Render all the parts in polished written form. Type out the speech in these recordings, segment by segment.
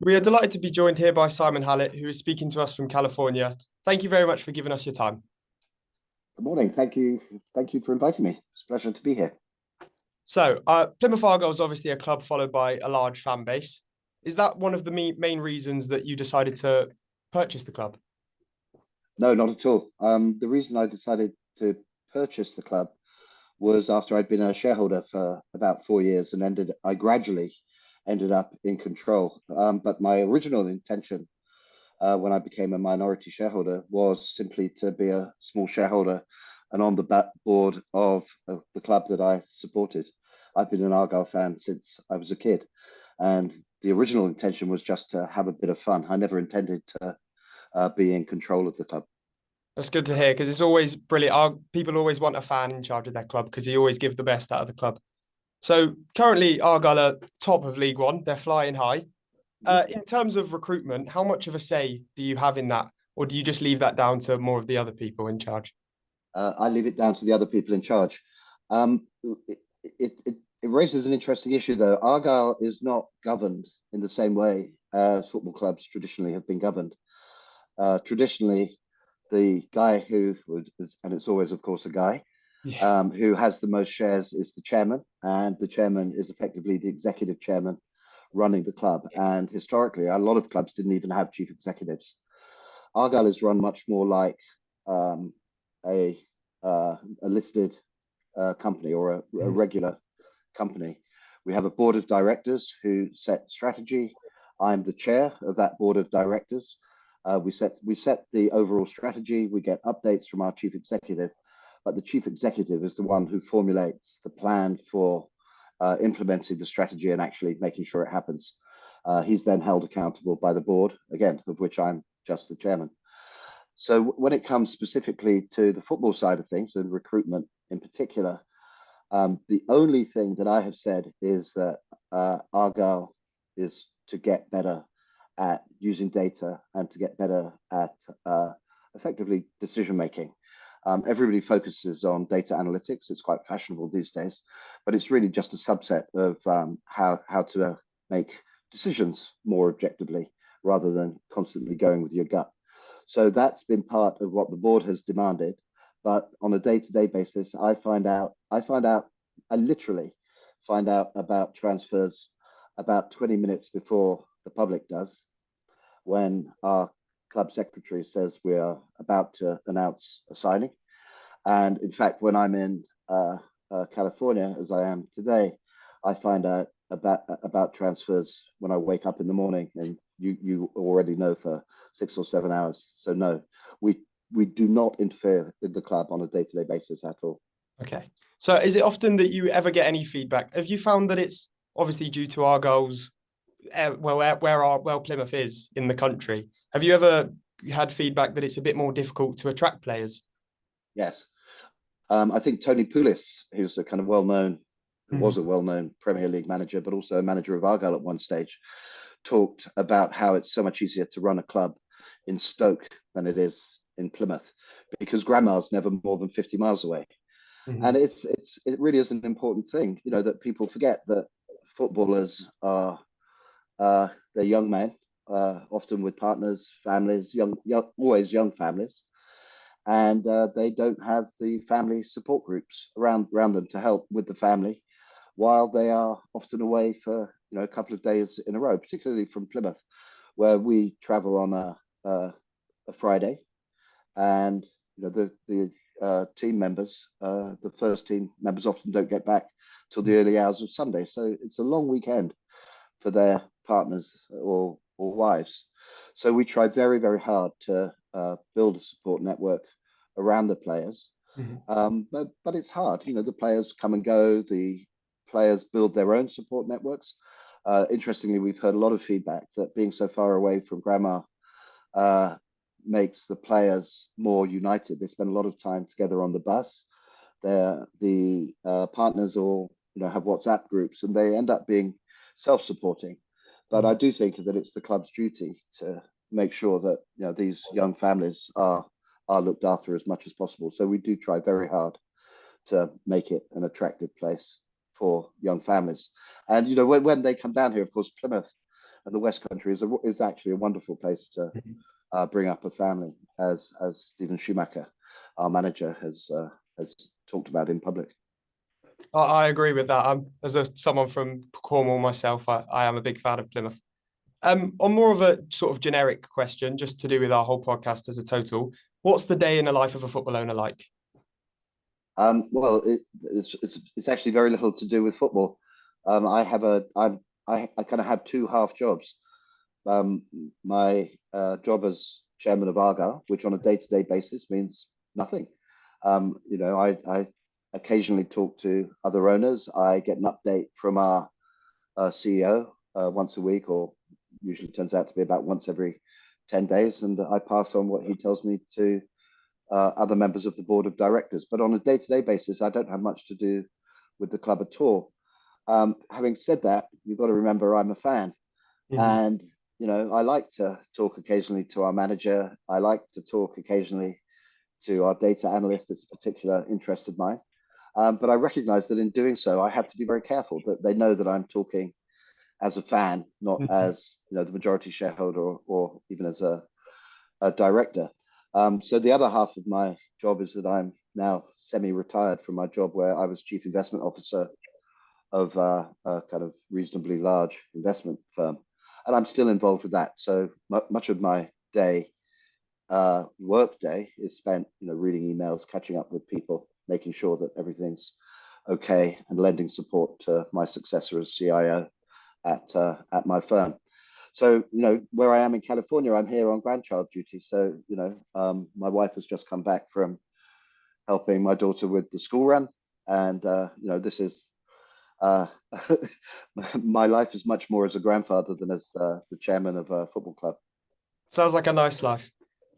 We are delighted to be joined here by Simon Hallett, who is speaking to us from California. Thank you very much for giving us your time. Good morning. Thank you. Thank you for inviting me. It's a pleasure to be here. So, Plymouth Argyle is obviously a club followed by a large fan base. Is that one of the main reasons that you decided to purchase the club? No, not at all. The reason I decided to purchase the club was after I'd been a shareholder for about 4 years and I gradually ended up in control. But my original intention when I became a minority shareholder was simply to be a small shareholder and on the board of the club that I supported. I've been an Argyle fan since I was a kid, and the original intention was just to have a bit of fun. I never intended to be in control of the club. That's good to hear because it's always brilliant. People always want a fan in charge of their club because he always gives the best out of the club. So currently, Argyle are top of League One. They're flying high. In terms of recruitment, how much of a say do you have in that, or do you just leave that down to more of the other people in charge? I leave it down to the other people in charge. Um, it raises an interesting issue, though. Argyle is not governed in the same way as football clubs traditionally have been governed. Traditionally, the guy and it's always, of course, a guy, Yeah. who has the most shares is the chairman, and the chairman is effectively the executive chairman running the club. And historically, a lot of clubs didn't even have chief executives. Argyle is run much more like um, a, a listed company or a regular company. We have a board of directors who set strategy. I'm the chair of that board of directors. We set the overall strategy. We get updates from our chief executive, but the chief executive is the one who formulates the plan for implementing the strategy and actually making sure it happens. He's then held accountable by the board, again, of which I'm just the chairman. So when it comes specifically to the football side of things and recruitment in particular, the only thing that I have said is that Argyle is to get better at using data and to get better at effectively decision making. Everybody focuses on data analytics. It's quite fashionable these days, but it's really just a subset of how to make decisions more objectively rather than constantly going with your gut. So that's been part of what the board has demanded. But on a day-to-day basis, I literally find out about transfers about 20 minutes before the public does, when our club secretary says we are about to announce a signing. And in fact, when I'm in California, as I am today, I find out about transfers when I wake up in the morning, and you already know for 6 or 7 hours. So no, we do not interfere in the club on a day-to-day basis at all. Okay. So is it often that you ever get any feedback? Have you found that it's obviously due to Argyle's where Plymouth is in the country? Have you ever had feedback that it's a bit more difficult to attract players? Yes. I think Tony Pulis, who's a kind of who was a well-known Premier League manager, but also a manager of Argyle at one stage, talked about how it's so much easier to run a club in Stoke than it is in Plymouth because Granma's never more than 50 miles away. And Mhm. it really is an important thing, that people forget that footballers are they're young men, often with partners, families, always young families, and they don't have the family support groups around them to help with the family while they are often away for a couple of days in a row, particularly from Plymouth, where we travel on a Friday, and the team members, the first team members often don't get back till the early hours of Sunday. So it's a long weekend for their partners or wives. So we try very, very hard to build a support network around the players. Mhm. But it's hard. The players come and go. The players build their own support networks. Interestingly, we've heard a lot of feedback that being so far away from grandma uh, makes the players more united. They spend a lot of time together on the bus. The partners all have WhatsApp groups, and they end up being self-supporting. But I do think that it's the club's duty to make sure that these young families are looked after as much as possible. So we do try very hard to make it an attractive place for young families. And when they come down here, of course, Plymouth And the West Country is actually a wonderful place to bring up a family, as Stephen Schumacher, our manager, has talked about in public. I agree with that. Someone from Cornwall myself, I am a big fan of Plymouth. On more of a sort of generic question, just to do with our whole podcast as a total, what's the day in the life of a football owner like? Well, it's actually very little to do with football. I kind of have two half jobs. My job as chairman of Argyle, which on a day-to-day basis means nothing. I occasionally talk to other owners. I get an update from our CEO once a week, or usually turns out to be about once every 10 days. And I pass on what he tells me to other members of the board of directors. But on a day-to-day basis, I don't have much to do with the club at all. Having said that, you've got to remember I'm a fan. And, I like to talk occasionally to our manager. I like to talk occasionally to our data analyst. It's a particular interest of mine. But I recognize that in doing so, I have to be very careful that they know that I'm talking as a fan, not as the majority shareholder or even as a director. So the other half of my job is that I'm now semi-retired from my job where I was chief investment officer of a kind of reasonably large investment firm, and I'm still involved with that. So much of my work day is spent, reading emails, catching up with people, making sure that everything's okay, and lending support to my successor as CIO at my firm. So, where I am in California, I'm here on grandchild duty. So, my wife has just come back from helping my daughter with the school run. And, this is my life is much more as a grandfather than as the chairman of a football club. Sounds like a nice life.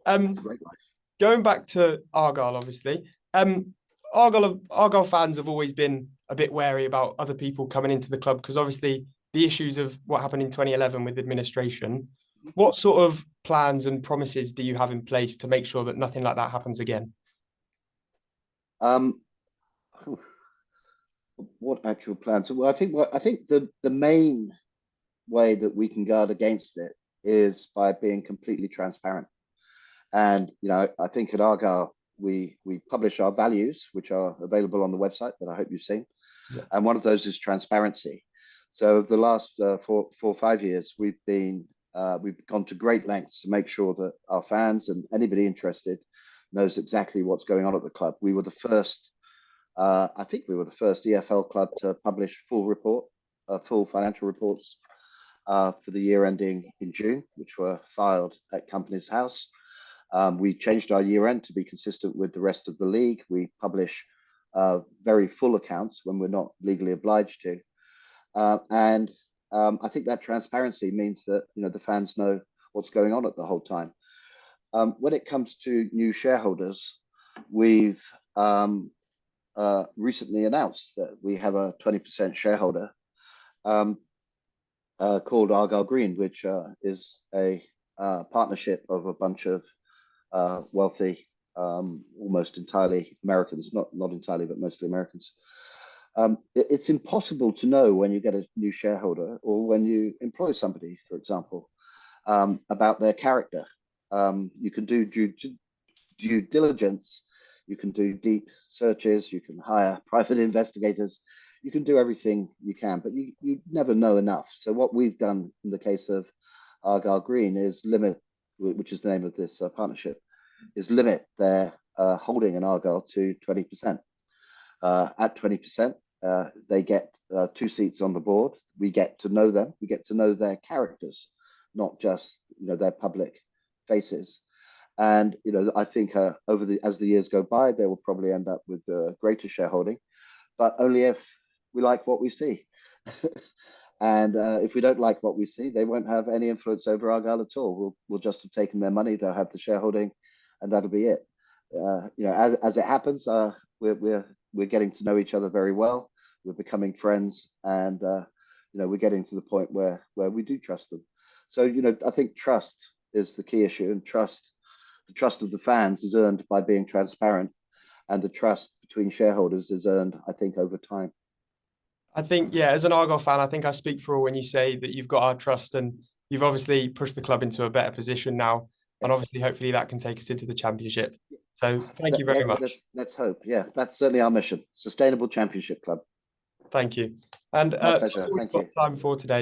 It's a great life. Going back to Argyle, obviously, Argyle fans have always been a bit wary about other people coming into the club because obviously the issues of what happened in 2011 with administration. What sort of plans and promises do you have in place to make sure that nothing like that happens again? What actual plans? Well, I think the main way that we can guard against it is by being completely transparent. And I think at Argyle we publish our values, which are available on the website that I hope you've seen. Yeah. And one of those is transparency. So the last 4 or 5 years, we've gone to great lengths to make sure that our fans and anybody interested knows exactly what's going on at the club. We were the first, I think we were the first EFL club to publish full financial reports for the year ending in June, which were filed at Companies House. We changed our year end to be consistent with the rest of the league. We publish very full accounts when we're not legally obliged to. And I think that transparency means that the fans know what's going on at the whole time. When it comes to new shareholders, we've recently announced that we have a 20% shareholder called Argyle Green, which is a partnership of a bunch of wealthy, almost entirely Americans, not entirely, but mostly Americans. It's impossible to know when you get a new shareholder or when you employ somebody, for example, about their character. You can do due diligence, you can do deep searches, you can hire private investigators, you can do everything you can, but you never know enough. So what we've done in the case of Argyle Green is limit, which is the name of this partnership, is limit their holding in Argyle to 20%. At 20%, they get 2 seats on the board. We get to know them. We get to know their characters, not just their public faces. And I think as the years go by, they will probably end up with a greater shareholding, but only if we like what we see. And if we don't like what we see, they won't have any influence over Argyle at all. We'll just have taken their money. They'll have the shareholding, and that'll be it. As it happens, we're getting to know each other very well. We're becoming friends, and we're getting to the point where we do trust them. So I think trust is the key issue, and the trust of the fans is earned by being transparent, and the trust between shareholders is earned, I think, over time. I think, yeah, as an Argyle fan, I think I speak for all when you say that you've got our trust, and you've obviously pushed the club into a better position now, and obviously, hopefully, that can take us into the championship. So, thank you very much. Let's hope. Yeah, that's certainly our mission. Sustainable championship club. Thank you. And My that's pleasure. all we've Thank got you. time for today.